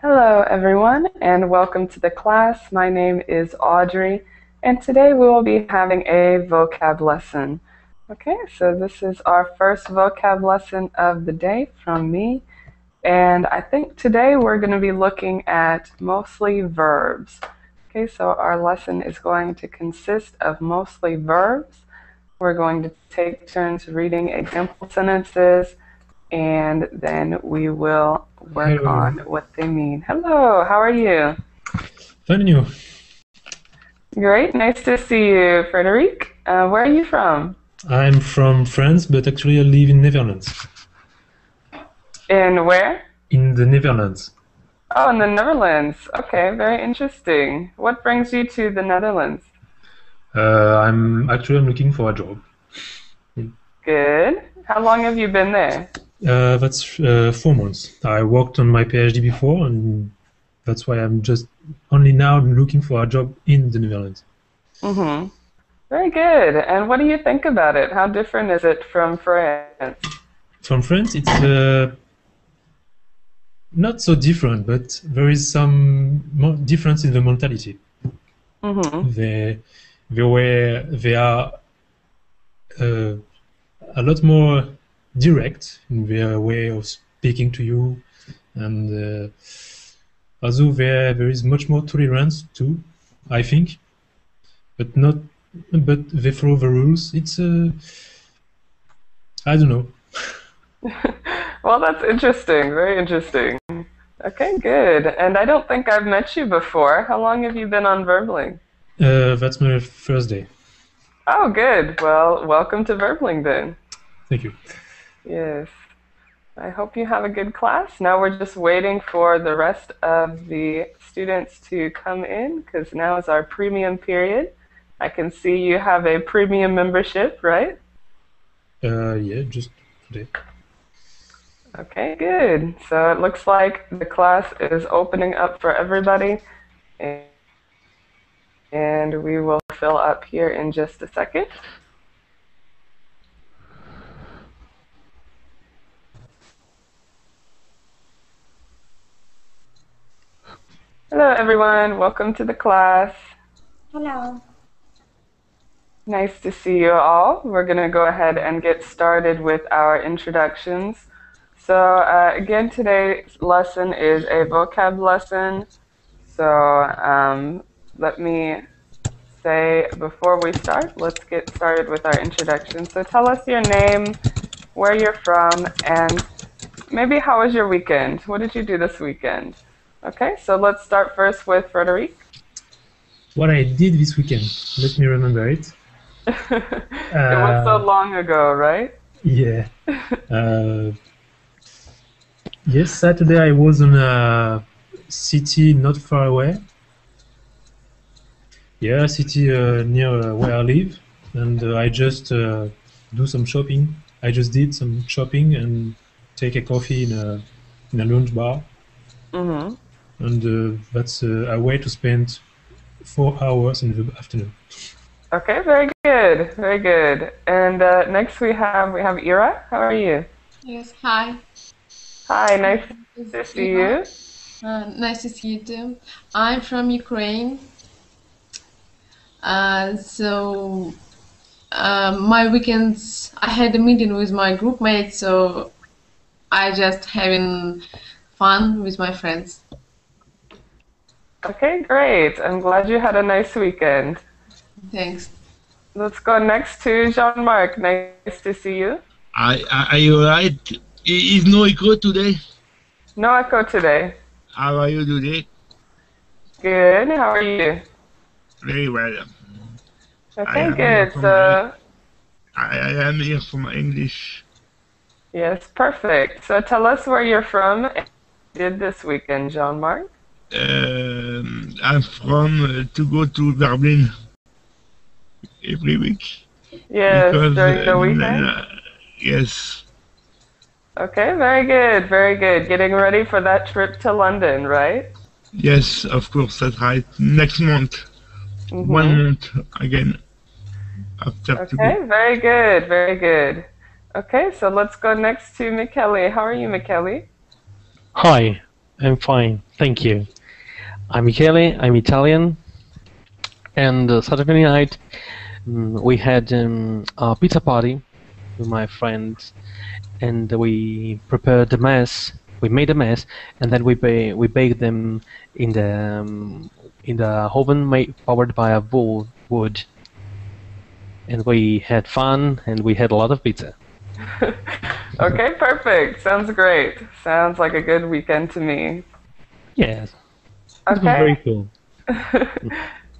Hello everyone and welcome to the class. My name is Audrey and today we will be having a vocab lesson. Okay, so this is our first vocab lesson of the day from me, and I think today we're going to be looking at mostly verbs. Okay, so our lesson is going to consist of mostly verbs. We're going to take turns reading example sentences, and then we will work on what they mean. Hello, how are you? Fine, and you? Great, nice to see you, Frederic. Where are you from? I'm from France, but actually I live in Netherlands. In where? In the Netherlands. Oh, in the Netherlands. Okay, very interesting. What brings you to the Netherlands? I'm looking for a job. Good. How long have you been there? That's 4 months. I worked on my PhD before, and that's why I'm just only now looking for a job in the Netherlands. Mm-hmm. Very good. And what do you think about it? How different is it from France? From France, it's not so different, but there is some more difference in the mentality. Mm-hmm. They are a lot more direct in their way of speaking to you, and although there is much more tolerance too, I think, but they follow the rules. It's I don't know. Well, that's interesting. Very interesting. Okay, good. And I don't think I've met you before. How long have you been on Verbling? That's my first day. Oh, good. Well, welcome to Verbling then. Thank you. Yes. I hope you have a good class. Now we're just waiting for the rest of the students to come in because now is our premium period. I can see you have a premium membership, right? Yeah, just today. Okay, good. So it looks like the class is opening up for everybody, and we will fill up here in just a second. Hello everyone, welcome to the class. Hello. Nice to see you all. We're going to go ahead and get started with our introductions. So again, today's lesson is a vocab lesson. So let me say before we start, let's get started with our introduction. So tell us your name, where you're from, and maybe how was your weekend? What did you do this weekend? Okay, so let's start first with Frederic. What I did this weekend, let me remember it. It was so long ago, right? Yeah. Yes, Saturday I was in a city not far away. Yeah, a city near where I live, and I just do some shopping. I just did some shopping and take a coffee in a lunch bar. Mm-hmm. And that's a way to spend 4 hours in the afternoon. Okay, very good, very good. And next we have Ira. How are you? Yes, hi. Hi, nice to see you. Nice to see you too. I'm from Ukraine. So my weekends, I had a meeting with my group mates, so I just having fun with my friends. Okay, great. I'm glad you had a nice weekend. Thanks. Let's go next to Jean-Marc. Nice to see you. Are you alright? Is no echo today? No echo today. How are you today? Good. How are you? Very well. Okay, good. So I am here for my English. yes, perfect. So tell us where you're from and what you did this weekend, Jean-Marc. I'm from to go to Berlin every week. Yes, because, during the weekend? Yes. Okay, very good, very good. Getting ready for that trip to London, right? Yes, of course, that's right. Next month, 1 month again after Okay, very good, very good. Okay, so let's go next to Michele. How are you, Michele? Hi, I'm fine, thank you. I'm Michele, I'm Italian, and Saturday night we had a pizza party with my friends, and we prepared the mess. We made a mess, and then we baked them in the oven powered by a wood, and we had fun, and we had a lot of pizza. Okay, perfect. Sounds great. Sounds like a good weekend to me. Yes. Okay. Very cool.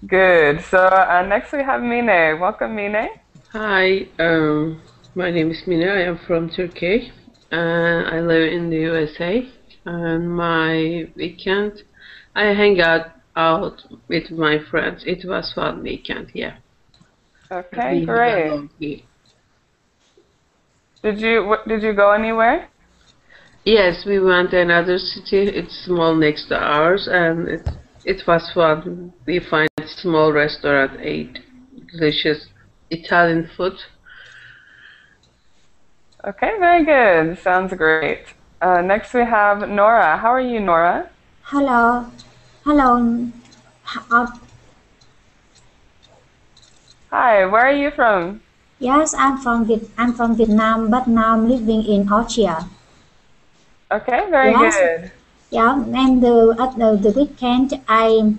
Good. So next we have Mine. Welcome, Mine. Hi, my name is Mine. I am from Turkey. I live in the USA. And my weekend, I hang out with my friends. It was fun weekend, yeah. Okay, great. Did you go anywhere? Yes, we went to another city. It's small next to ours, and it was fun. We find a small restaurant, ate delicious Italian food. Okay, very good. Sounds great. Next we have Nora. How are you, Nora? Hello. Hello. Hi, where are you from? Yes, I'm from Vietnam, but now I'm living in Austria. Okay, very good. Yeah, and at the weekend, I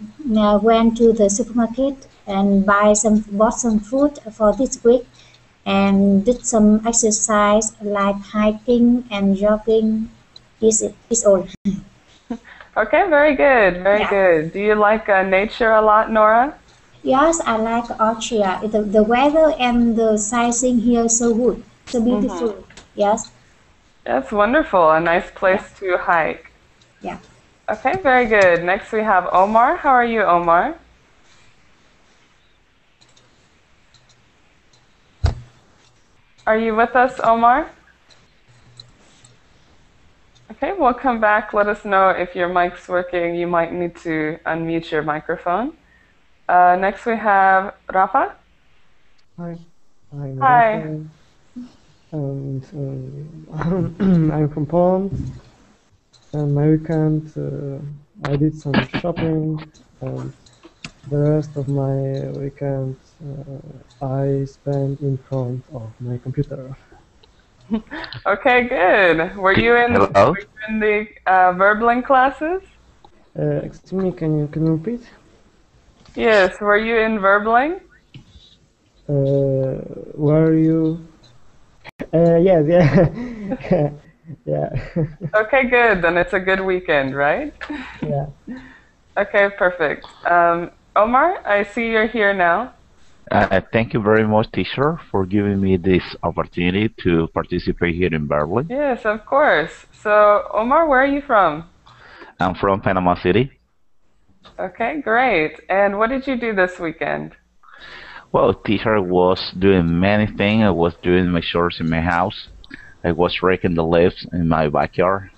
went to the supermarket and bought some food for this week, and did some exercise like hiking and jogging. Is all. Okay, very good, very good. Do you like nature a lot, Nora? Yes, I like Austria. The weather and the sightseeing here is so good, so beautiful. Yes. That's wonderful. A nice place to hike. Yeah. Okay, very good. Next we have Omar. How are you, Omar? Are you with us, Omar? Okay, we'll come back. Let us know if your mic's working. You might need to unmute your microphone. Next we have Rafa. Hi. I'm Hi. Rafa. I'm from Poland. And my weekend, I did some shopping. And the rest of my weekend, I spent in front of my computer. Okay, good. Were you in the verbling classes? Excuse me, can you repeat? Yes, were you in verbling? Were you? Yes, yeah. Yeah. Okay, good. Then it's a good weekend, right? Yeah. Okay, perfect. Omar, I see you're here now. Thank you very much, teacher, for giving me this opportunity to participate here in Berlin. Yes, of course. So, Omar, where are you from? I'm from Panama City. Okay, great. And what did you do this weekend? Well, teacher was doing many things. I was doing my chores in my house. I was raking the leaves in my backyard.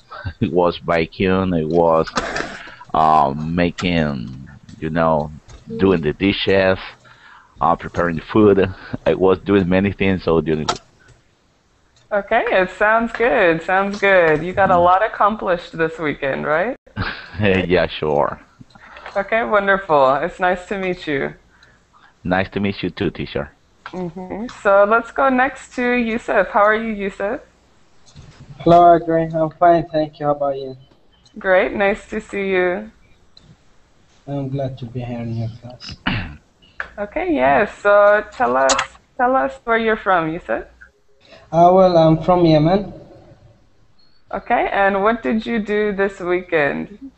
I was biking. I was making, doing the dishes. Preparing the food. I was doing many things, so doing it. Okay, it sounds good. Sounds good. You got a lot accomplished this weekend, right? Yeah, sure. Okay, wonderful. It's nice to meet you. Nice to meet you too, teacher. So let's go next to Yusuf. How are you, Yusuf? Hello, Audrey. I'm fine, thank you. How about you? Great. Nice to see you. I'm glad to be here in your class. Okay, yes. So tell us where you're from, Yusuf. Well, I'm from Yemen. Okay, and what did you do this weekend?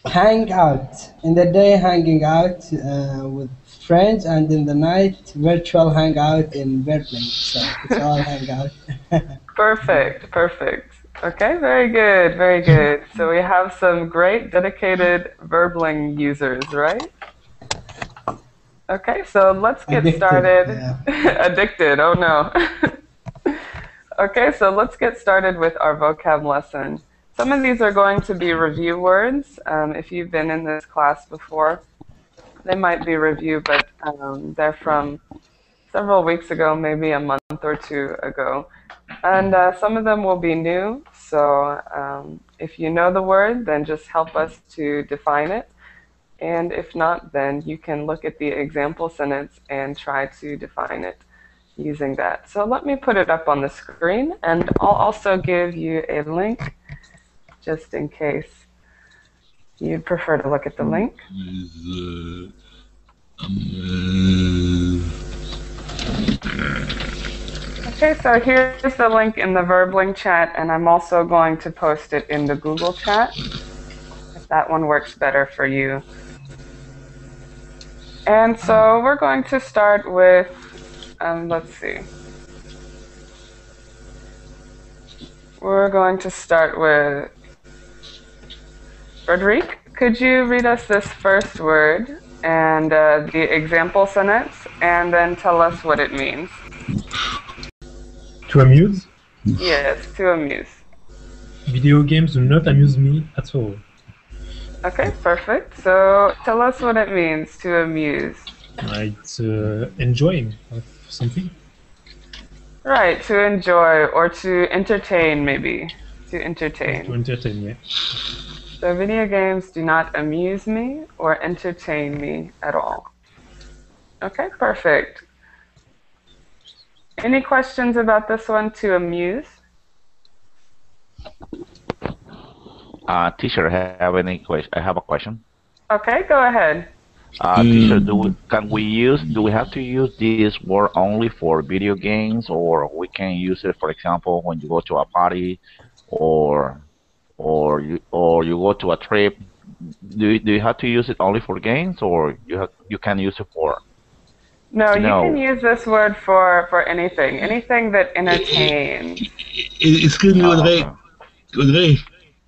Hang out. In the day, hanging out with friends, and in the night, virtual hangout in Berlin. So it's all hangout. Perfect, perfect. Okay, very good, very good. So we have some great dedicated verbling users, right? Okay, so let's get started. Yeah. Addicted, oh no. Okay, so let's get started with our vocab lesson. Some of these are going to be review words. If you've been in this class before, they might be review, but they're from several weeks ago, maybe a month or two ago. And some of them will be new, so if you know the word, then just help us to define it. And if not, then you can look at the example sentence and try to define it using that. So let me put it up on the screen, and I'll also give you a link just in case you'd prefer to look at the link. Okay, so here's the link in the Verbling chat, and I'm also going to post it in the Google chat, if that one works better for you. And so we're going to start with, let's see. We're going to start with Frederic. Could you read us this first word and the example sentence, and then tell us what it means? To amuse? Yes, to amuse. Video games do not amuse me at all. Okay, perfect. So tell us what it means to amuse. It's enjoying of something. Right, to enjoy or to entertain, maybe. To entertain. To entertain, yeah. So video games do not amuse me or entertain me at all. Okay, perfect. Any questions about this one, to amuse? Teacher, I have a question. Okay, go ahead. Teacher, do we have to use this word only for video games, or we can use it, for example, when you go to a party, or you go to a trip? Do you have to use it only for games, or you can use it for? No, you can use this word for anything that entertains. Excuse me, Audrey. Audrey.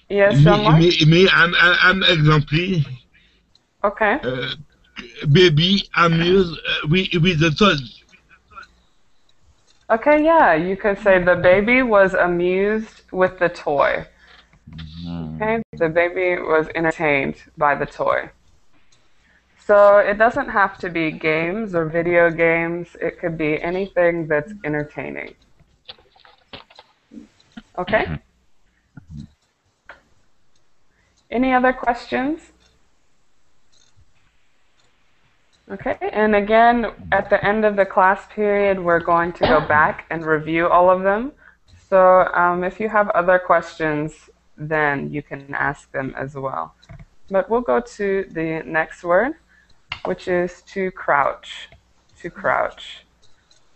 Yes, Jean-Marc? I'm exemplary. Okay. Baby amuse with the toy. Okay, yeah, you could say the baby was amused with the toy. Okay, the baby was entertained by the toy. So it doesn't have to be games or video games. It could be anything that's entertaining. Okay? Any other questions? Okay, and again, at the end of the class period, we're going to go back and review all of them. So if you have other questions, then you can ask them as well. But we'll go to the next word, which is to crouch. To crouch.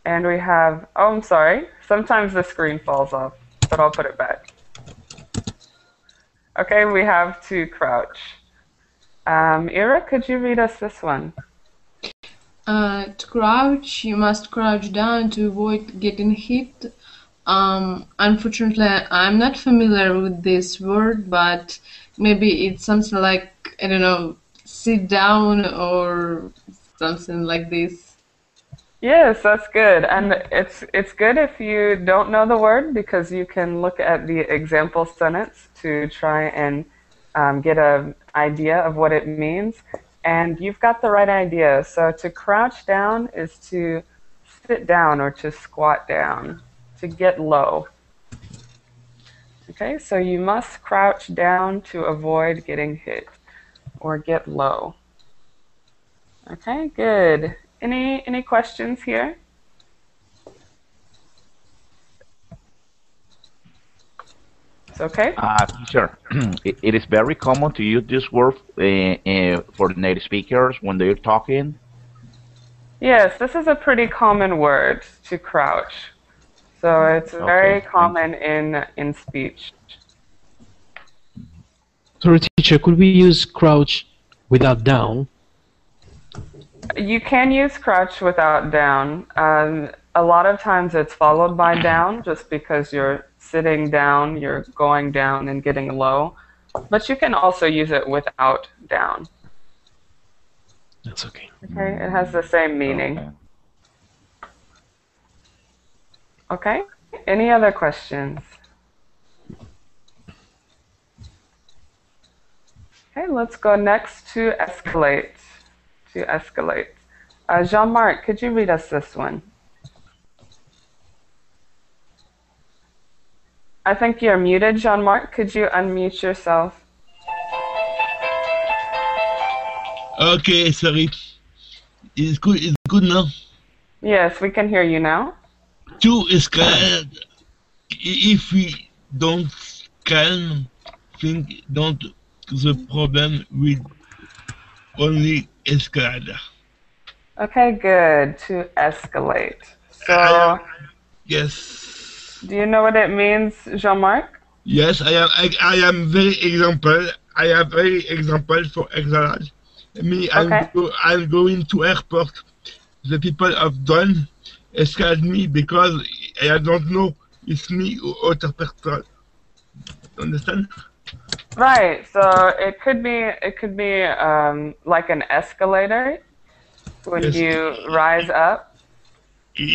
And we have, oh, I'm sorry. Sometimes the screen falls off, but I'll put it back. Okay, we have to crouch. Ira, could you read us this one? To crouch, you must crouch down to avoid getting hit. Unfortunately, I'm not familiar with this word, but maybe it's something like, I don't know, sit down or something like this. Yes, that's good. And it's good if you don't know the word, because you can look at the example sentence to try and get an idea of what it means. And you've got the right idea. So to crouch down is to sit down or to squat down, to get low. Okay, so you must crouch down to avoid getting hit or get low. Okay, good. Any questions here? It's okay? Teacher, it is very common to use this word for the native speakers when they're talking. Yes, this is a pretty common word, to crouch. So it's very common in speech. Sorry, teacher, could we use crouch without down? You can use crouch without down. A lot of times it's followed by down, just because you're sitting down, you're going down and getting low. But you can also use it without down. That's okay. Okay, it has the same meaning. Okay, any other questions? Okay, let's go next to escalate. To escalate. Jean-Marc, could you read us this one? I think you're muted, Jean-Marc. Could you unmute yourself? Okay, sorry. It's good now. Yes, we can hear you now. To escalate, if we don't calm, don't the problem will only escalate. Okay, good. To escalate. So, yes. Do you know what it means, Jean-Marc? Yes, I am very example. I have very example for escalate. Me, Okay. I'm going to airport. The people have done escalate me because I don't know it's me or other person. Understand? Right. So it could be like an escalator when Yes. you rise up. In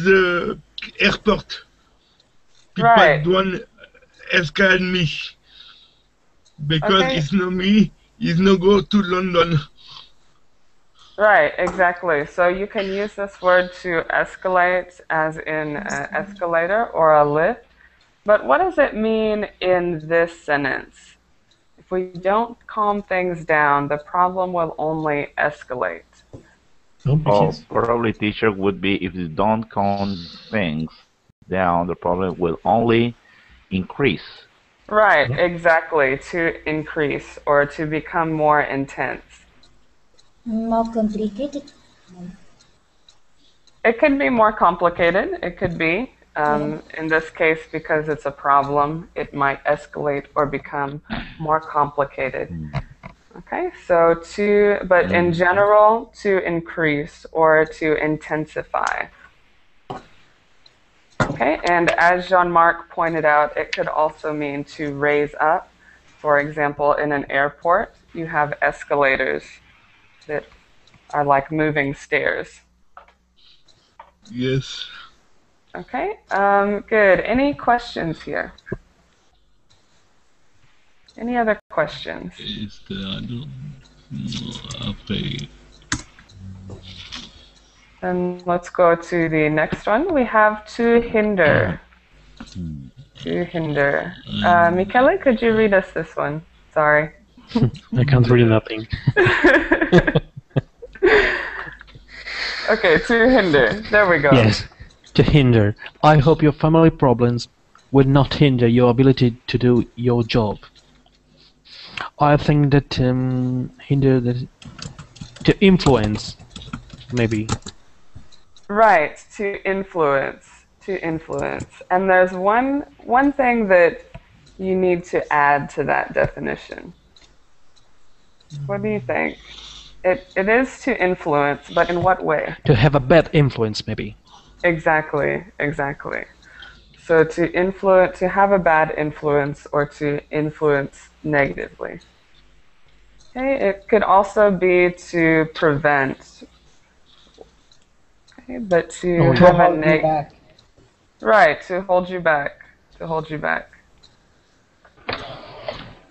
the airport, people Right. don't escalate me because Okay. it's not me. It's no go to London. Right, exactly. So you can use this word to escalate as in an escalator or a lift. But what does it mean in this sentence? If we don't calm things down, the problem will only escalate. No, Oh, because probably teacher would be if you don't calm things down, the problem will only increase. Right, exactly. To increase or to become more intense. More complicated. It could be more complicated. It could be. In this case, because it's a problem, it might escalate or become more complicated. Okay, so but in general, to increase or to intensify. Okay, and as Jean-Marc pointed out, it could also mean to raise up. For example, in an airport, you have escalators that are like moving stairs. Yes. Okay, good. Any questions here? Any other questions? Then let's go to the next one. We have to hinder. To hinder. Michele, could you read us this one? Sorry. I can't read nothing. Okay, to hinder. There we go. Yes, to hinder. I hope your family problems will not hinder your ability to do your job. I think that hinder that to influence, maybe. Right, to influence. To influence. And there's one thing that you need to add to that definition. What do you think? It is to influence, but in what way? To have a bad influence, maybe. Exactly, exactly. So to have a bad influence or to influence negatively. Okay, it could also be to prevent. Okay, but to have a hold you back. Right, to hold you back. To hold you back.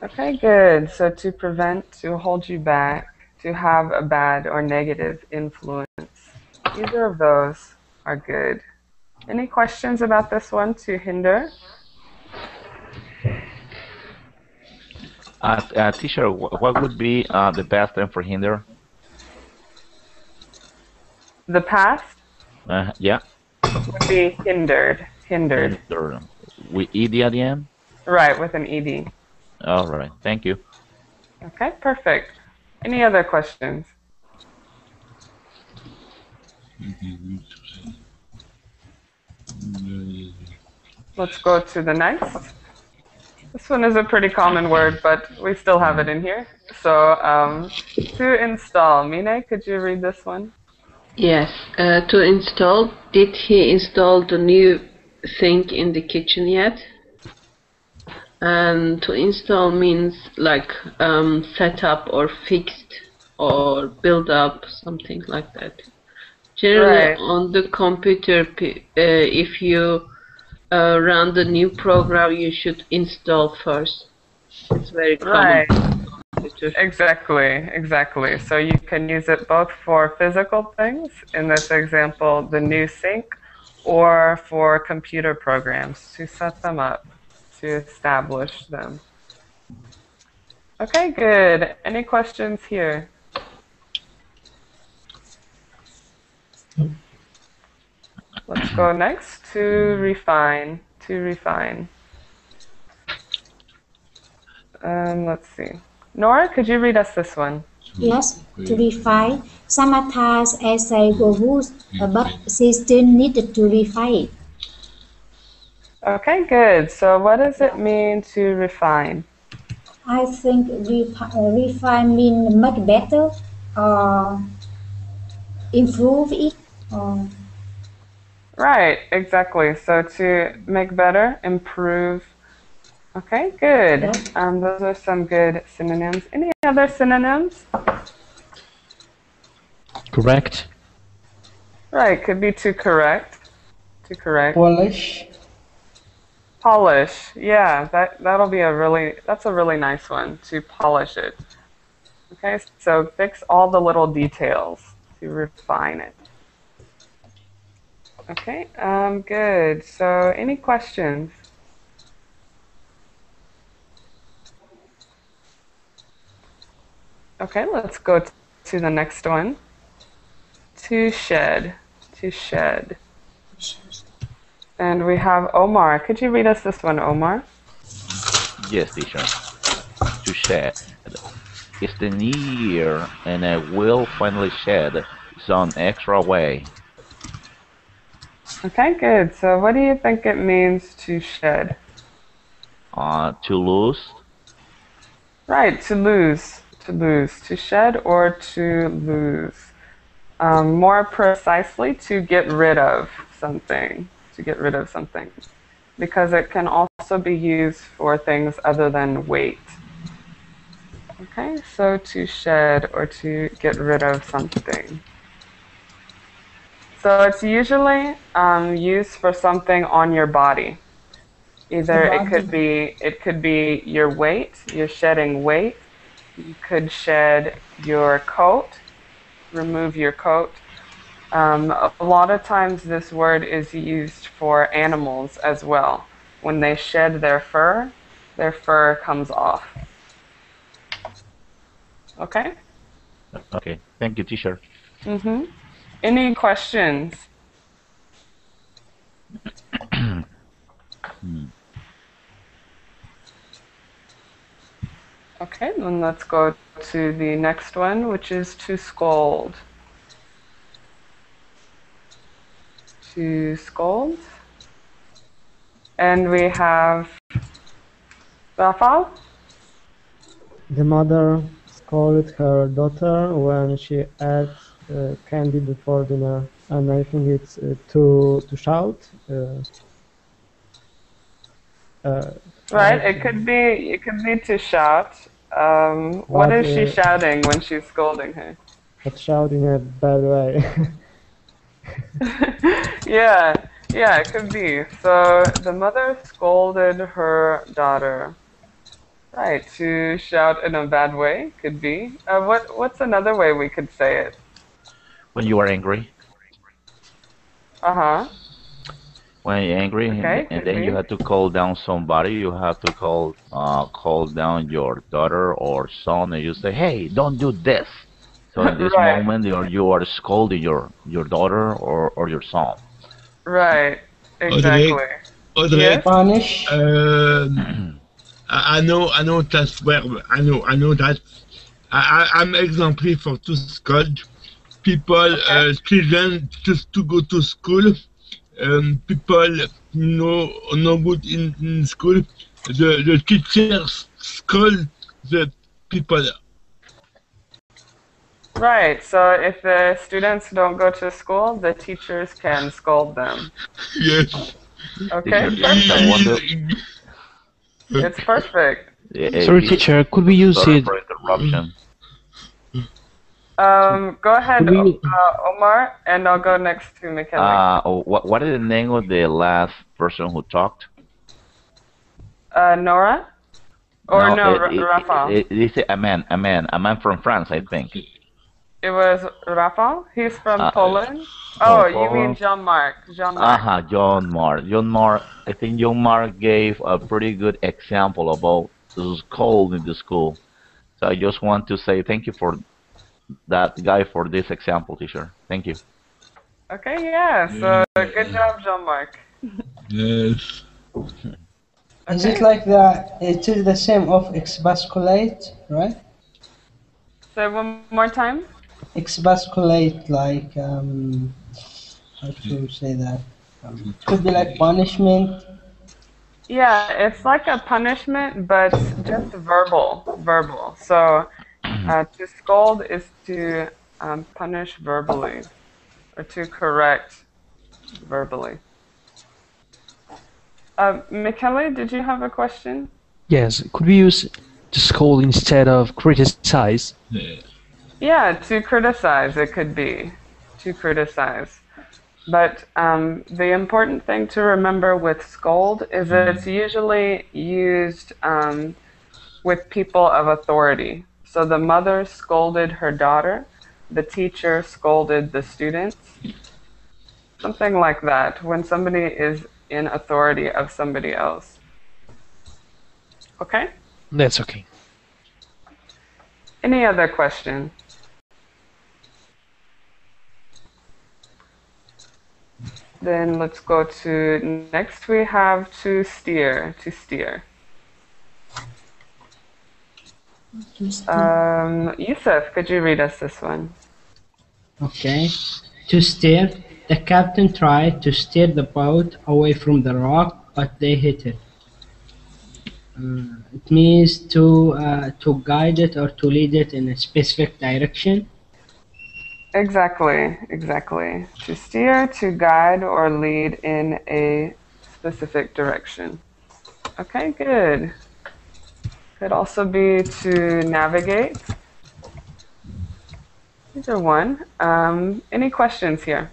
Okay, good. So to prevent, to hold you back, to have a bad or negative influence. Either of those are good. Any questions about this one, to hinder? Teacher, what would be the best term for hinder? The past Yeah. would be hindered. Hindered. Hinder. With ed at the end? Right, with an ed. All right. Thank you. Okay, perfect. Any other questions? Let's go to the next. This one is a pretty common word, but we still have it in here. So, to install. Mine, could you read this one? Yes, to install. Did he install the new sink in the kitchen yet? And to install means like set up or fixed or build up, something like that. Generally, Right. on the computer, if you run the new program, you should install first. It's very Right. common. Teacher. Exactly. So you can use it both for physical things, in this example, the new sink, or for computer programs to set them up, to establish them. Okay, good. Any questions here? Let's go next to refine. Let's see. Nora, could you read us this one? Yes, to refine. Samantha as I go good, but she still needed to refine it. Okay, good. So what does it mean to refine? I think refine means make better or improve it. Or Right, exactly. So to make better, improve. Okay, good. Yeah. Those are some good synonyms. Any other synonyms? Correct. Right, could be to correct. To correct. Polish. Polish. Yeah, that's a really nice one, to polish it. Okay, so fix all the little details, to refine it. Okay, good. So any questions? Okay, let's go to the next one. To shed. And we have Omar. Could you read us this one, Omar? Yes, teacher. To shed. It's the new year, and I will finally shed some extra weight. Okay, good. So what do you think it means to shed? To lose. Right, to lose. To shed or to lose. More precisely, to get rid of something. Because it can also be used for things other than weight. Okay, so to shed or to get rid of something. So it's usually used for something on your body. Either it could be your weight, you're shedding weight. You could shed your coat, remove your coat. A lot of times this word is used for animals as well. When they shed their fur comes off. Okay? Okay, thank you, teacher. Any questions? Okay, then let's go to the next one, which is to scold. To scold. And we have Rafal. The mother scolded her daughter when she ate candy before dinner, and I think it's to shout. Right, it could be to shout. What is she shouting when she's scolding her? But shout in a bad way. Yeah, it could be. So the mother scolded her daughter. Right, to shout in a bad way could be. What's another way we could say it? When you are angry. When you're angry, Okay, and then you have to call down somebody. You have to call down your daughter or son, and you say, "Hey, don't do this." So in this Right. moment, you are scolding your daughter or your son. Right, exactly. Audrey, Yes? Punish. I know that verb. I know that. I'm exemplary for to scold people, children just to go to school. People no good in school. The teachers scold the people. Right, so if the students don't go to school, the teachers can scold them. Yes. Okay, Teacher, I wonder. it's perfect. Sorry, teacher, could we use Sorry it? for interruption. Go ahead, Could we- Omar, and I'll go next to Michele. What is the name of the last person who talked? Nora? Or No, no, Rafal. it's a man from France, I think. It was Rafal? He's from Poland? No, Oh, you mean Jean-Marc. Jean-Marc. John Mark. John Mark. I think John Mark gave a pretty good example about the scold in the school. So I just want to say thank you for that guy for this example, teacher. Thank you. Okay, yeah. So good job, Jean-Marc. Yes. Is it like the, it is the same of expasculate, right? Say one more time. Expasculate, like, how to say that? Could be like punishment. Yeah, it's like a punishment, but just verbal. So to scold is to punish verbally, or to correct verbally. Michele, did you have a question? Yes, could we use to scold instead of criticize? Yeah, to criticize, it could be. To criticize. But the important thing to remember with scold is that it's usually used with people of authority. So the mother scolded her daughter, the teacher scolded the students, something like that, when somebody is in authority of somebody else. Okay? That's okay. Any other question? Then let's go to next. We have to steer. Yusuf, could you read us this one? Okay. To steer, the captain tried to steer the boat away from the rock, but they hit it. It means to guide it or to lead it in a specific direction. Exactly. To steer, to guide, or lead in a specific direction. Okay, good. Could also be to navigate. Either one. Any questions here?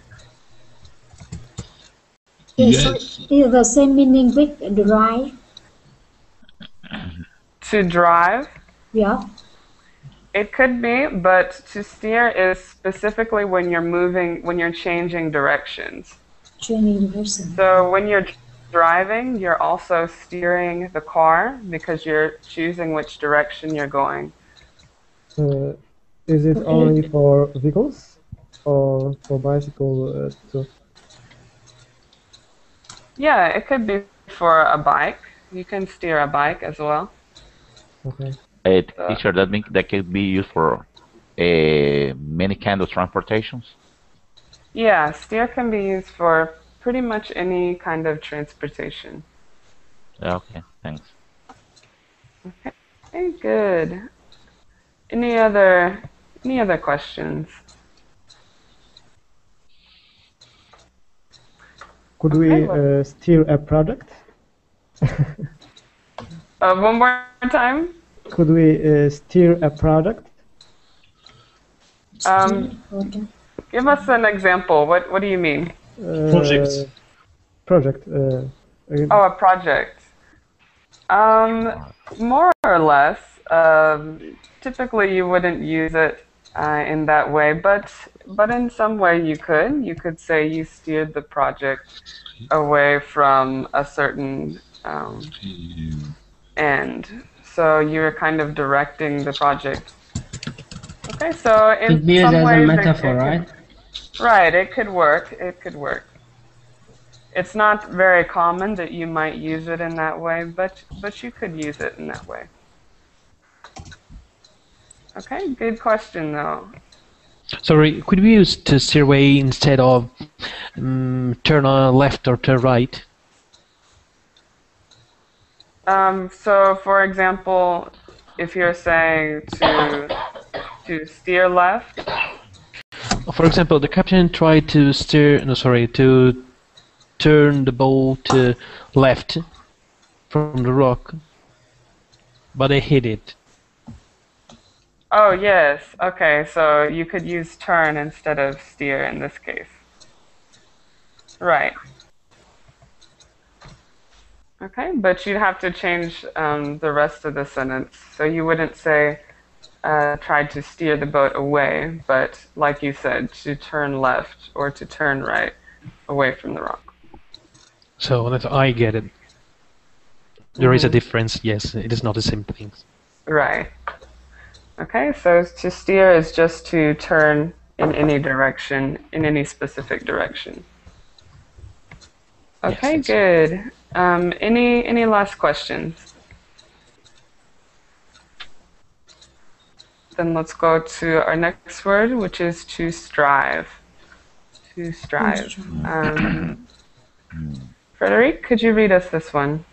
Yes. Is the same meaning with drive? To drive? Yeah. It could be, but to steer is specifically when you're changing directions. Changing direction. So when you're driving, you're also steering the car because you're choosing which direction you're going. Is it only for vehicles or for bicycle too? Yeah, it could be for a bike. You can steer a bike as well. Okay. Teacher, that could be used for many kind of transportations. Yeah, steer can be used for pretty much any kind of transportation. Okay, thanks. Okay, good. Any other questions? Could we steer a product? One more time? Could we steer a product? Give us an example. What do you mean? Project. Project. Oh, a project. More or less. Typically, you wouldn't use it in that way, but in some way you could. You could say you steered the project away from a certain end. So you're kind of directing the project. Okay, so in Could be used some as ways a metaphor, right? Right, it could work. It's not very common that you might use it in that way, but you could use it in that way. Okay, good question though. Sorry, could we use to steer away instead of turn left or turn right? So, for example, if you're saying to steer left. For example, the captain tried to to turn the boat left from the rock, but they hit it. Oh, yes. Okay, so you could use turn instead of steer in this case. Right. Okay, but you'd have to change the rest of the sentence. So you wouldn't say tried to steer the boat away, but like you said, to turn left or to turn right away from the rock. So that I get it. There is a difference, yes. It is not the same thing. Right. Okay, so to steer is just to turn in any direction, in any specific direction. Okay, Yes, good. Any last questions? Then let's go to our next word, which is to strive. To strive. Frederic, could you read us this one?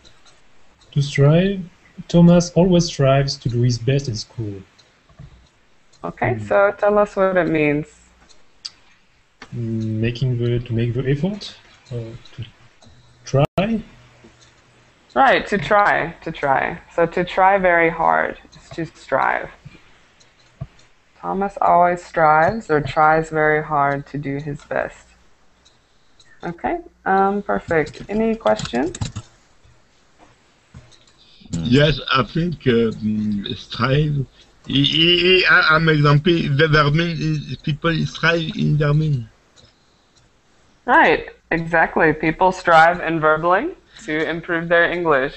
To strive, Thomas always strives to do his best at school. Okay, so tell us what it means. To make the effort, to try. Right, to try. So to try very hard is to strive. Thomas always strives or tries very hard to do his best. Okay, perfect. Any questions? Yes, I think strive. I'm example, the vermin, people strive in vermin. Right, exactly. People strive in verbally to improve their English.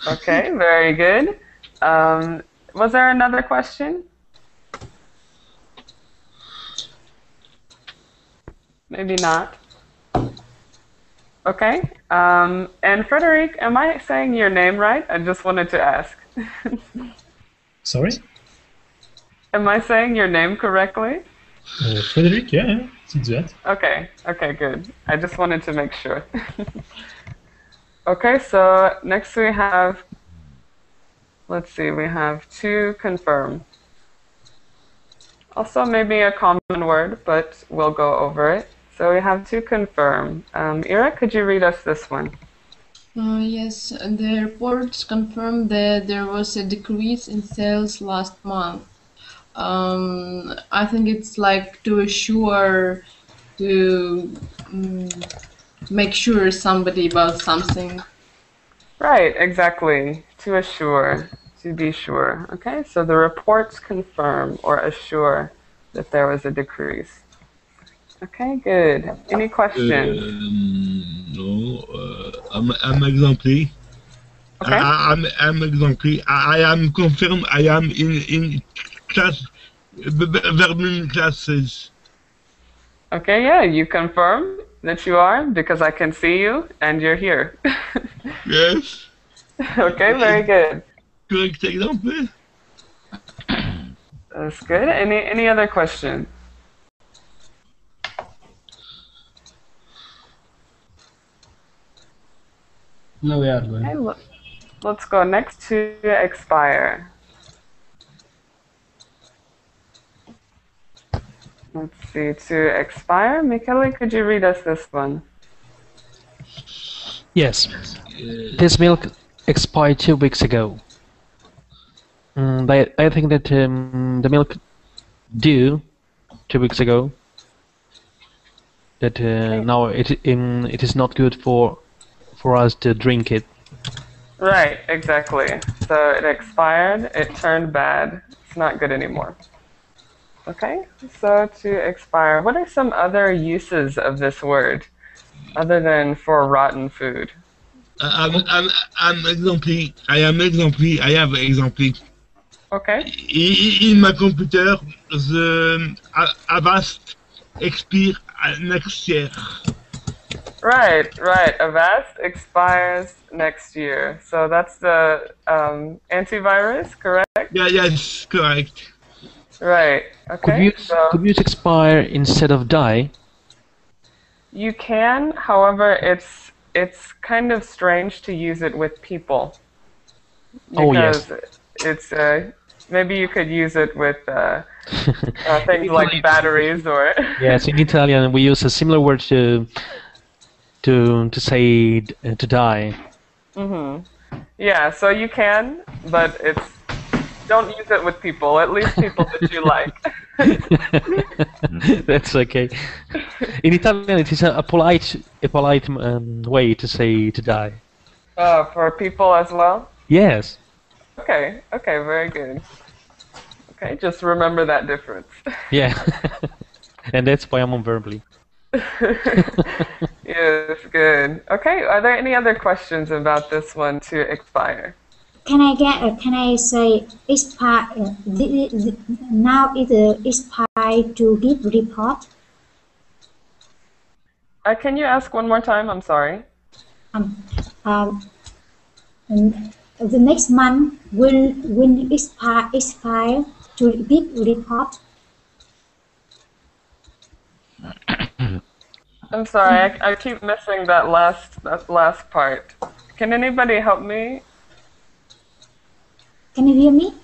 Okay, very good. Was there another question? Maybe not. Okay. And Frederic, am I saying your name right? I just wanted to ask. Sorry? Am I saying your name correctly? Frederic, yeah, it's that. Okay, good. I just wanted to make sure. Okay, so next we have, let's see, we have to confirm. Also maybe a common word, but we'll go over it. So we have to confirm. Ira, could you read us this one? Yes, the reports confirmed that there was a decrease in sales last month. I think it's like to assure, to make sure somebody about something. Right, exactly. To assure, to be sure. Okay, so the reports confirm or assure that there was a decrease. Okay, good. Any questions? No, I'm exemplary. Okay. I'm exemplary. I am confirmed. I am in class, vermin classes. Okay, yeah, you confirm that you are because I can see you and you're here. Yes. Okay, very good. Correct example. That's good. Any other questions? No, we are good. Okay, let's go next to expire. Let's see, to expire. Michele, could you read us this one? Yes. This milk expired 2 weeks ago. I think that the milk due 2 weeks ago. That now it is not good for us to drink it. Right, exactly. So it expired, it turned bad. It's not good anymore. Okay, so to expire. What are some other uses of this word other than for rotten food? I'm exemplary. I am exemplary. I have exemplary. Okay. In my computer, the Avast expire next year. Right. Avast expires next year. So that's the antivirus, correct? Yeah, yes, correct. Right. Okay. Could you use expire instead of die? You can, however, it's kind of strange to use it with people. Because it's maybe you could use it with things like batteries or. Yes, in Italian we use a similar word to say to die. Yeah, so you can, but don't use it with people. At least people that you like. That's okay. In Italian, it is a polite way to say to die. For people as well? Yes. Okay, very good. Okay, just remember that difference. Yeah. And that's why I'm on verbally. Yes, good. Okay, are there any other questions about this one to expire? Can I say expire? Now it expire to give report. Can you ask one more time? I'm sorry. The next month will expire to give report. I'm sorry, I keep missing that last part. Can anybody help me? Can you hear me?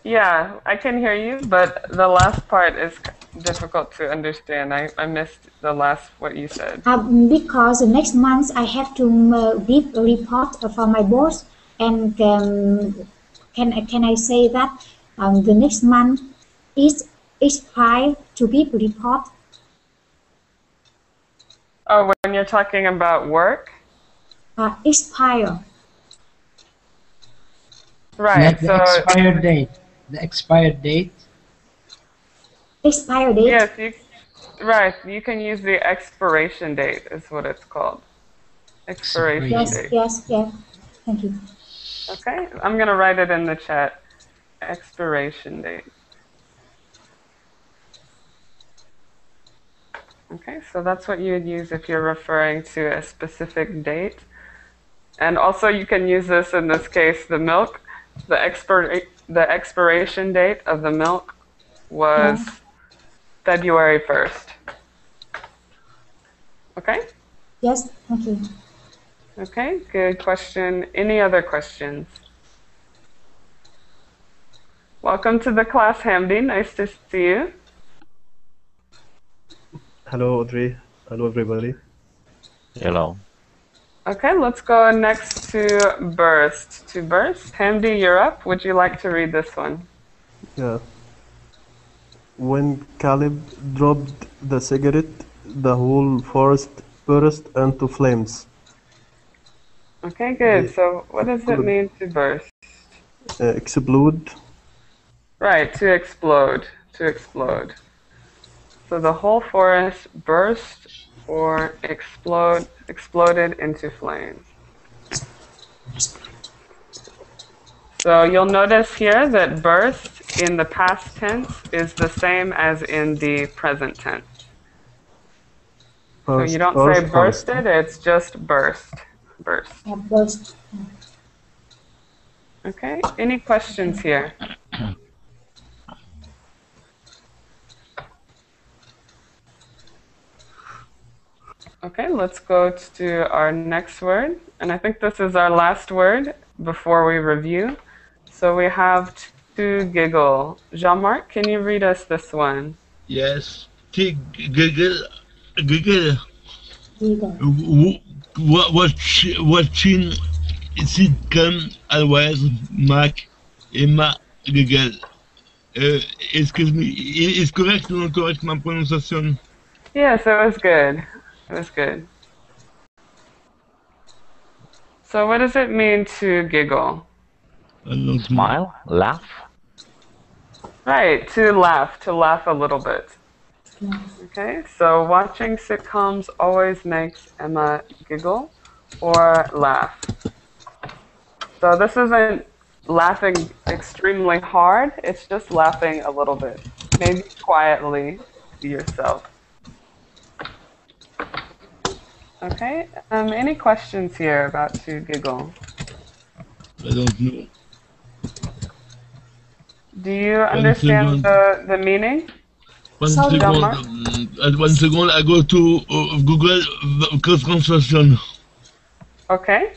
Yeah, I can hear you, but the last part is difficult to understand. I missed the last what you said. Because the next month I have to give a report for my boss, and can I say that the next month is expire to give a report? Oh, when you're talking about work? Expire. Right. The expired date. The expired date. Expire date. Yes, right. You can use the expiration date, is what it's called. Expiration date. Yes. Thank you. Okay, I'm gonna write it in the chat. Expiration date. Okay, so that's what you would use if you're referring to a specific date. And also you can use this in this case, the milk, the expiration date of the milk was February 1st. Okay? Yes, thank you. Okay, good question. Any other questions? Welcome to the class, Hamdi. Nice to see you. Hello, Audrey. Hello, everybody. Hello. Okay, let's go next to burst. Hamdi, you're up. Would you like to read this one? Yeah. When Caleb dropped the cigarette, the whole forest burst into flames. Okay, good. So what does it mean to burst? Explode. Right, to explode. To explode. So the whole forest burst or exploded into flames. So you'll notice here that burst in the past tense is the same as in the present tense. So you don't say bursted, it's just burst. Burst. Burst. Okay, any questions here? Okay, let's go to our next word. And I think this is our last word before we review. So we have to giggle. Jean-Marc, can you read us this one? Yes. Giggle. Giggle. Giggle. Watching sitcom always make Emma giggle. Excuse me, is correct or not correct my pronunciation? Yes, it was good. It was good. So what does it mean to giggle? Smile, laugh. Right, to laugh a little bit. Okay, so watching sitcoms always makes Emma giggle or laugh. So this isn't laughing extremely hard, it's just laughing a little bit. Maybe quietly to yourself. Okay, any questions here about to giggle? I don't know. Do you understand the meaning? One second, I go to Google translation. Okay.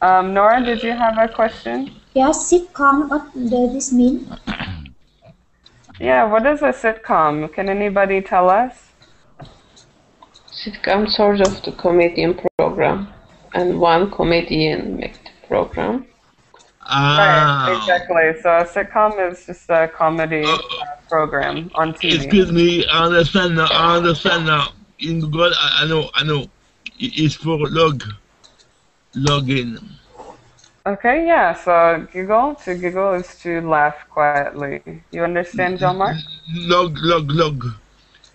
Nora, did you have a question? Yes, sitcom, what does this mean? Yeah, what is a sitcom? Can anybody tell us? Sitcom sort of the comedian program, and one comedian make the program. Right, exactly. So a sitcom is just a comedy program on TV. Excuse me, I understand now. I understand now. In Google, I know. It's for login. Okay, yeah, so to giggle is to laugh quietly. You understand, Jean-Marc? Log.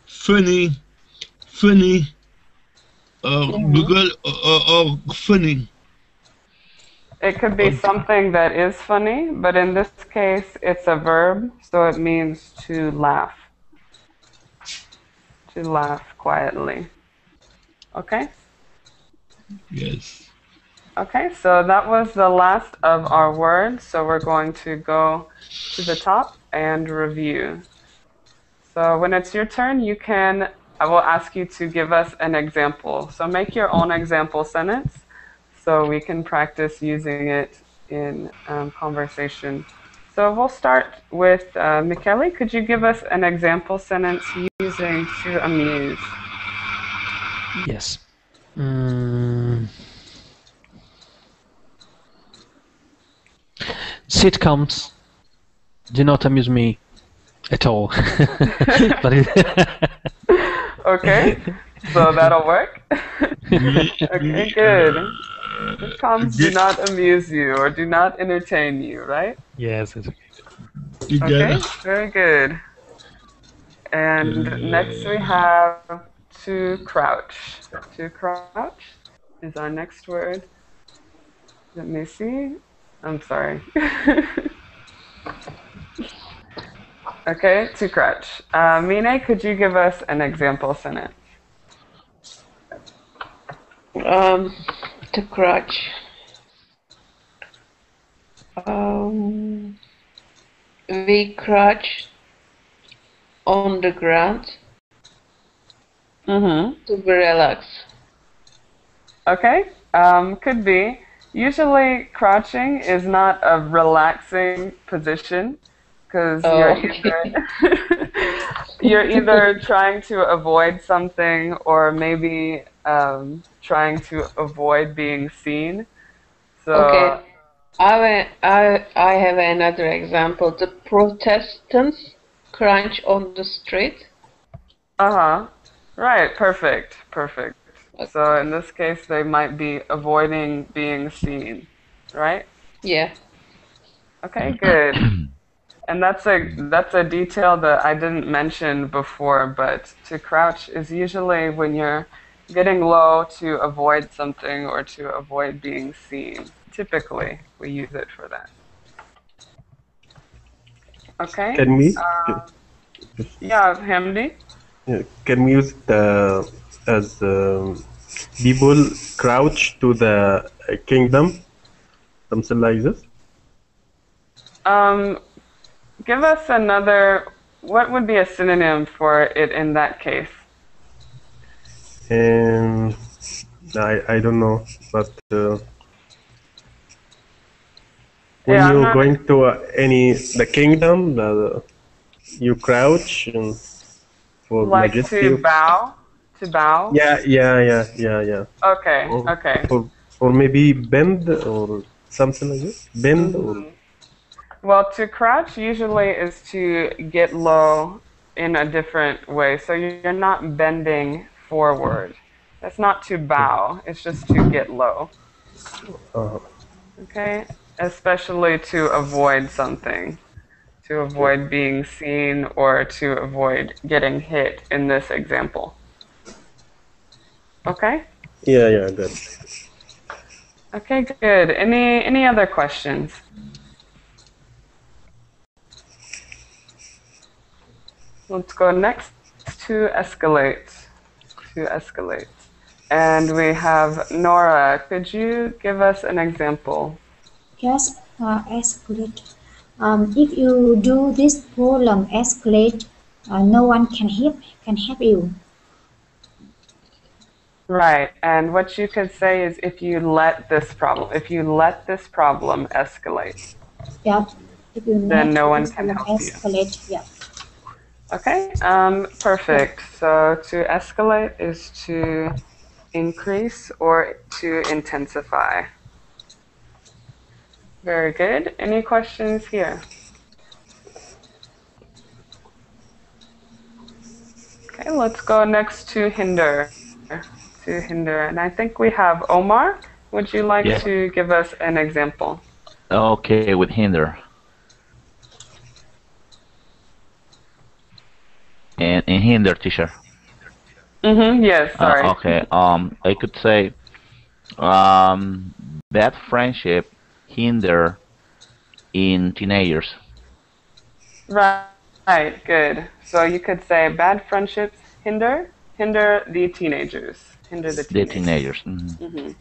Funny. Google or funny. It could be something that is funny, but in this case, it's a verb, so it means to laugh. To laugh quietly. Okay? Yes. Okay, so that was the last of our words, so we're going to go to the top and review. So when it's your turn, I will ask you to give us an example. So make your own example sentence so we can practice using it in conversation. So we'll start with Michele. Could you give us an example sentence using to amuse? Yes. Sitcoms do not amuse me at all. But okay, so that'll work. Okay, good. Sitcoms do not amuse you or do not entertain you, right? Yes, it's okay. Okay, very good. And next we have to crouch. To crouch is our next word. Let me see. I'm sorry. Okay, to crouch. Mine, could you give us an example sentence? To crouch. We crouch on the ground to be relaxed. Okay, could be. Usually crouching is not a relaxing position because you're either trying to avoid something or maybe trying to avoid being seen. So okay, I have another example. The Protestants crouch on the street. Right, perfect. So in this case, they might be avoiding being seen, right? Yeah. Okay, good. And that's a detail that I didn't mention before, but to crouch is usually when you're getting low to avoid something or to avoid being seen. Typically, we use it for that. Okay. Can we? Yeah, Hamdi. Can we use it as people crouch to the kingdom, something like this? Give us another. What would be a synonym for it in that case? I don't know, but when you're going to the kingdom, you crouch and for like majesty. To bow. Yeah. Okay. Or maybe bend or something like this. Bend or. Well, to crouch usually is to get low in a different way. So you're not bending forward. That's not to bow. It's just to get low. Okay? Especially to avoid something. To avoid being seen or to avoid getting hit in this example. Okay? Yeah, good. Okay, good. Any other questions? Let's go next to escalate. And we have Nora. Could you give us an example? Yes, escalate. If you do this problem escalate, no one can help you. Right, and what you could say is if you let this problem escalate. Yep. If you then no one can help escalate, you. Yeah. Okay, perfect. So to escalate is to increase or to intensify. Very good. Any questions here? Okay, let's go next to hinder. And I think we have Omar. Would you like Yeah. to give us an example? Okay, with hinder. And hinder, teacher. Yes, sorry. Okay. I could say, bad friendship hinder in teenagers. Right, good. So you could say bad friendships hinder the teenagers. Hinder the The teenagers. teenagers.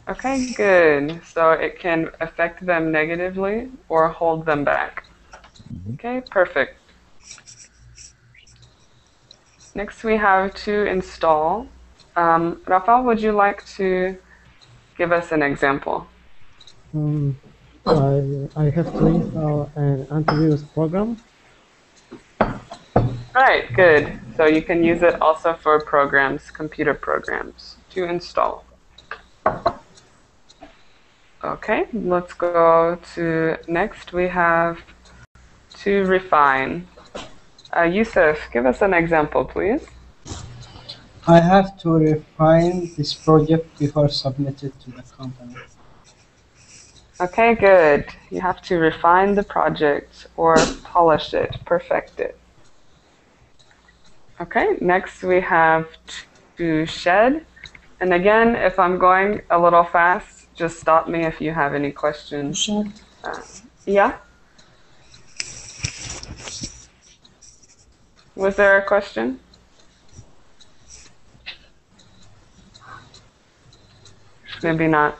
Okay, good. So it can affect them negatively or hold them back. Okay, perfect. Next we have to install. Rafael, would you like to give us an example? I have to install an antivirus program. Right, good. So you can use it also for programs, computer programs, to install. Okay, let's go to next. We have to refine. Yusuf, give us an example, please. I have to refine this project before submitting to the company. Okay, good. You have to refine the project or polish it, perfect it. Okay, next we have to shed. And again, if I'm going a little fast, just stop me if you have any questions. Shed. Yeah? Was there a question? Maybe not.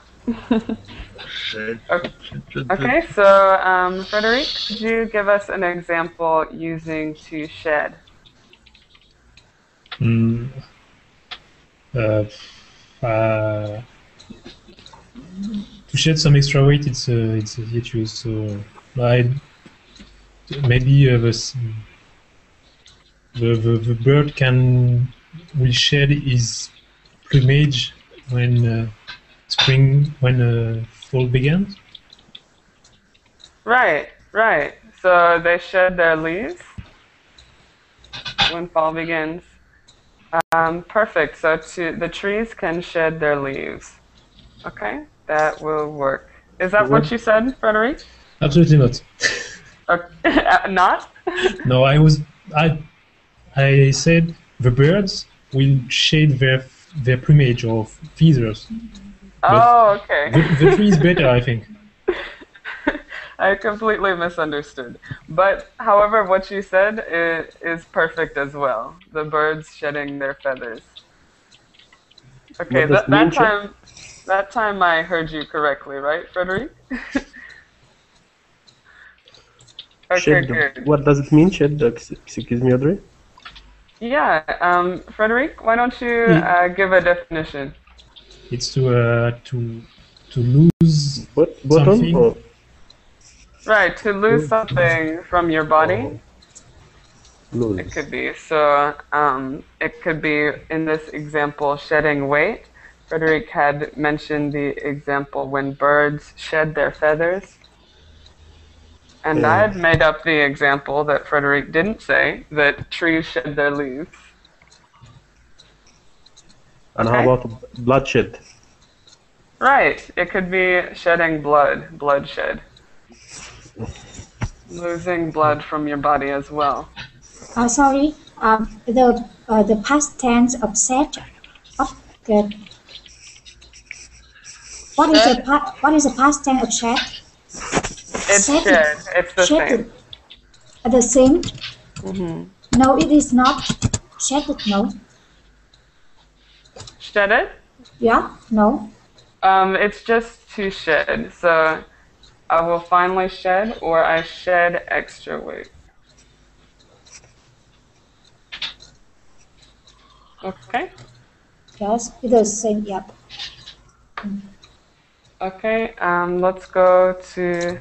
Okay, so Frederic, could you give us an example using to shed? To shed some extra weight, it's easy to use. So maybe the bird will shed his plumage when fall begins. Right. So they shed their leaves when fall begins. Perfect. So the trees can shed their leaves. Okay, that will work. Is that what you said, Frederic? Absolutely not. Okay. Not? No, I said the birds will shade their plumage or feathers. Oh, okay. The tree is better, I think. I completely misunderstood. But, however, what you said is perfect as well. The birds shedding their feathers. Okay, that time I heard you correctly, right, Frederic? Okay, Shed. good. What does it mean, shed? Excuse me, Audrey. Yeah, Frederic, why don't you give a definition? It's to lose Bottom something. or Right, to lose something from your body. lose? It could be. So it could be, in this example, shedding weight. Frederic had mentioned the example when birds shed their feathers. And I had made up the example that Frederic didn't say, that trees shed their leaves. And how about bloodshed? Right, it could be shedding bloodshed. Losing blood from your body as well. Sorry, the past tense of shed. What is the past tense of shed? It's shed. It's the same. The same? No, it is not. Shedded, no. Shedded? Yeah, no. It's just to shed. So I will finally shed, or I shed extra weight. Okay. Yes, it is the same. Yep. Okay. Let's go to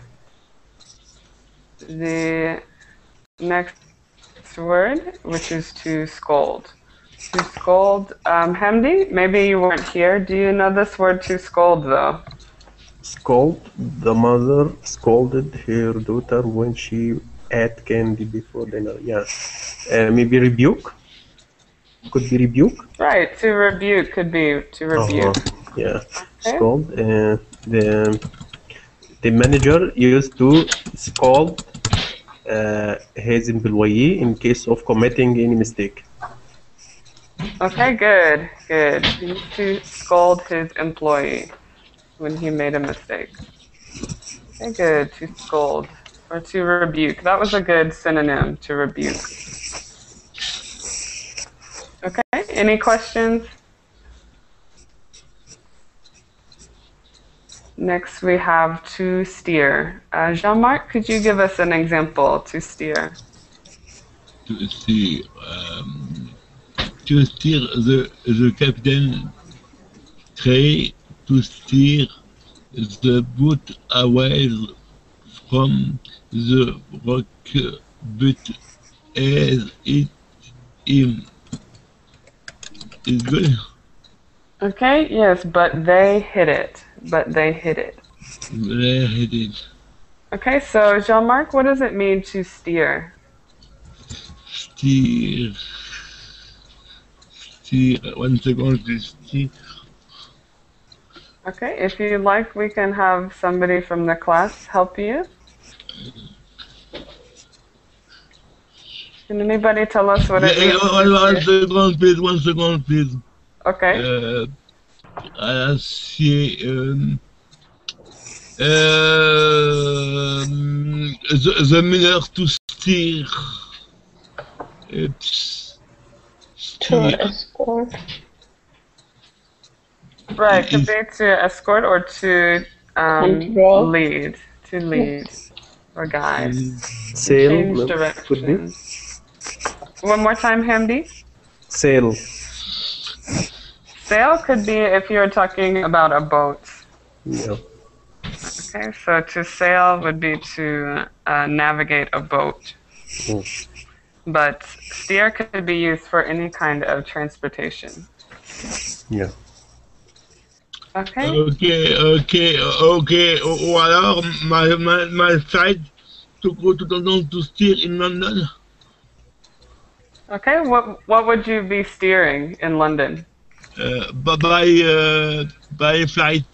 the next word, which is to scold. To scold. Hamdi, maybe you weren't here. Do you know this word to scold, though? Scold. The mother scolded her daughter when she ate candy before dinner. Yeah. Maybe rebuke. Could be rebuke. Right, to rebuke could be to rebuke. Yeah. Okay. Scold. The manager used to scold his employee in case of committing any mistake. Okay, good, good. He used to scold his employee when he made a mistake. Okay, good, to scold or to rebuke. That was a good synonym, to rebuke. Okay, any questions? Next we have to steer. Jean-Marc, could you give us an example, to steer? To steer, the captain try to steer the boat away from the rock, but as it is good. Okay, yes, but they hit it. But they hit it. They hit it. Okay, so Jean-Marc, what does it mean to steer? Steer. 1 second, to steer. Okay, if you like, we can have somebody from the class help you. Can anybody tell us what it means? 1 second, please. Okay. I see the miller to steer. To escort. Right, could be to escort or to Control. lead. To lead or guide. Sail. Change Could be. direction. One more time, Hamdi. Sail. Sail could be if you're talking about a boat. Yeah. Okay, so to sail would be to navigate a boat. But steer could be used for any kind of transportation. Yeah. Okay. Okay. Ou alors, my side to go to London to steer in London. Okay, what would you be steering in London? By flight.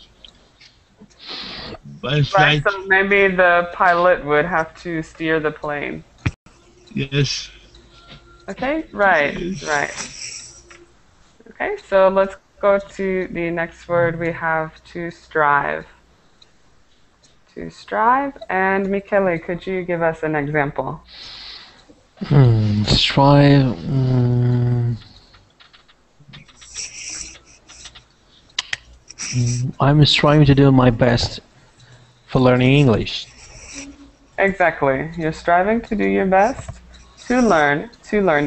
By flight. Right, so maybe the pilot would have to steer the plane. Yes. Okay, right. Okay, so let's go to the next word. We have to strive. To strive, and Michele, could you give us an example? Strive. I'm striving to do my best for learning English. Exactly. You're striving to do your best to learn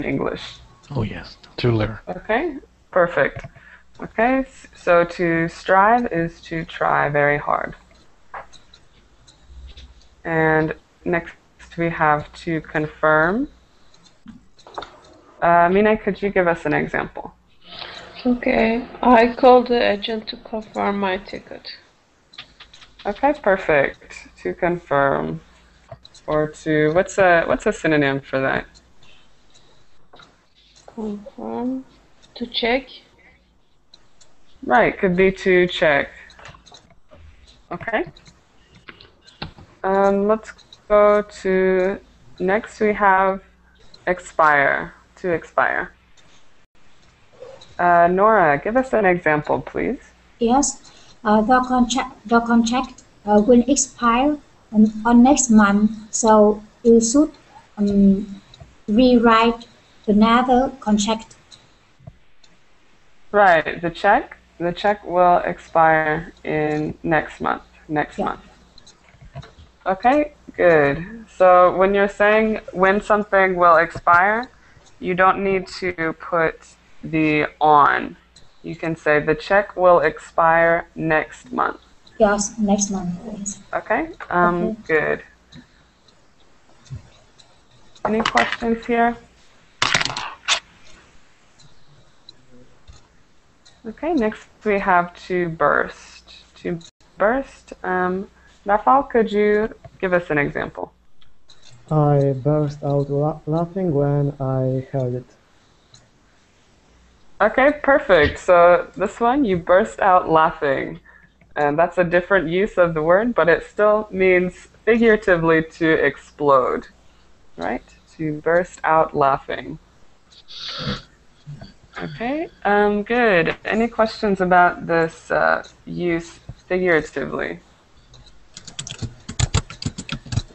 English. Oh yes, to learn. Okay, perfect. Okay, so to strive is to try very hard. And next we have to confirm. Mina, could you give us an example? Okay, I called the agent to confirm my ticket. Okay, perfect. To confirm, or to what's a synonym for that? Confirm. To check. Right, could be to check. Okay. Let's go to next. We have expire. To expire. Nora, give us an example, please. Yes, the contract will expire on next month, so you should rewrite another contract. Right, the check will expire in next month. Okay, good. So when you're saying when something will expire, you don't need to put the on. You can say the check will expire next month. Yes, next month, please. Okay, good. Any questions here? Okay, next we have to burst. To burst. Rafal, could you give us an example? I burst out laughing when I heard it. Okay, perfect. So this one, you burst out laughing. And that's a different use of the word, but it still means figuratively to explode, right? To burst out laughing. Okay, good. Any questions about this use figuratively?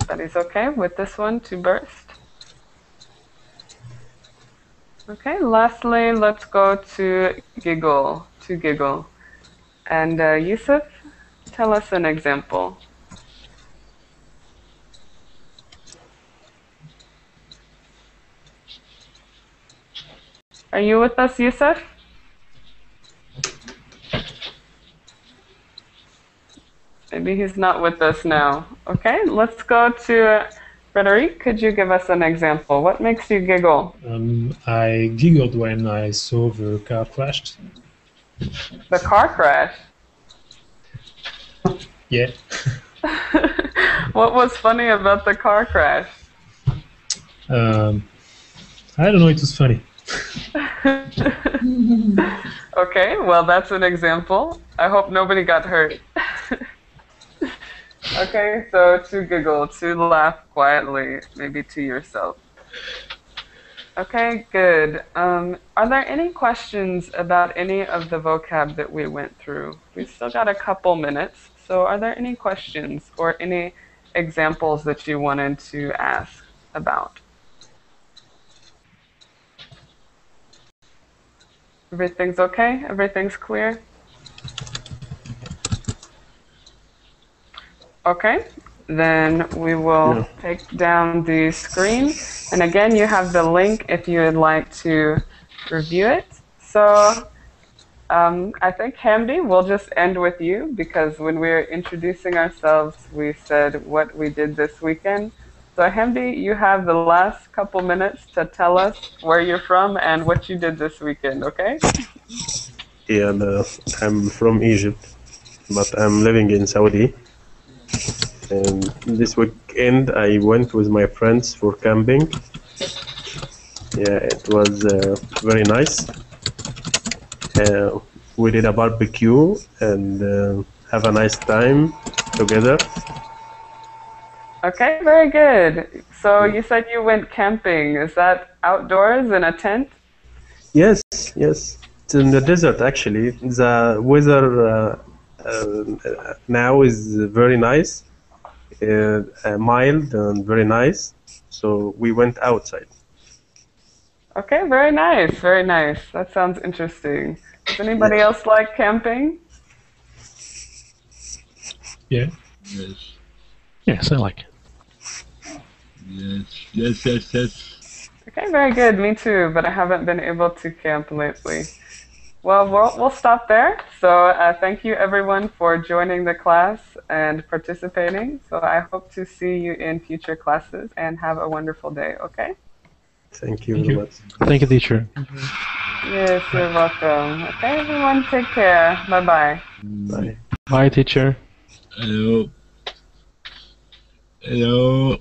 Everybody's okay with this one, to burst? Okay, lastly, let's go to giggle, to giggle. And Yusuf, tell us an example. Are you with us, Yusuf? Maybe he's not with us now. Okay, let's go to Frederic. Could you give us an example? What makes you giggle? I giggled when I saw the car crashed. The car crash? Yeah. What was funny about the car crash? I don't know, it was funny. Okay, well that's an example. I hope nobody got hurt. Okay, so to giggle, to laugh quietly, maybe to yourself. Okay, good. Are there any questions about any of the vocab that we went through? We've still got a couple minutes, so are there any questions or any examples that you wanted to ask about? Everything's okay? Everything's clear? Okay, then we will take down the screen. And again, you have the link if you would like to review it. So I think Hamdi, we'll just end with you because when we were introducing ourselves, we said what we did this weekend. So Hamdi, you have the last couple minutes to tell us where you're from and what you did this weekend, okay? Yeah, I'm from Egypt, but I'm living in Saudi. And this weekend I went with my friends for camping. Yeah, it was very nice. We did a barbecue and have a nice time together. Okay, very good. So you said you went camping. Is that outdoors in a tent? Yes, yes. It's in the desert actually. The weather now is very nice, mild and very nice. So we went outside. Okay, very nice, very nice. That sounds interesting. Does anybody else like camping? Yeah. Yes. Yes, I like it. Yes. Okay, very good. Me too, but I haven't been able to camp lately. Well, we'll stop there. So thank you everyone for joining the class and participating. So I hope to see you in future classes and have a wonderful day, okay? Thank you very much. Thank you, teacher. Yes, you're welcome. Okay, everyone, take care. Bye-bye. Bye. Bye, teacher. Hello. Hello.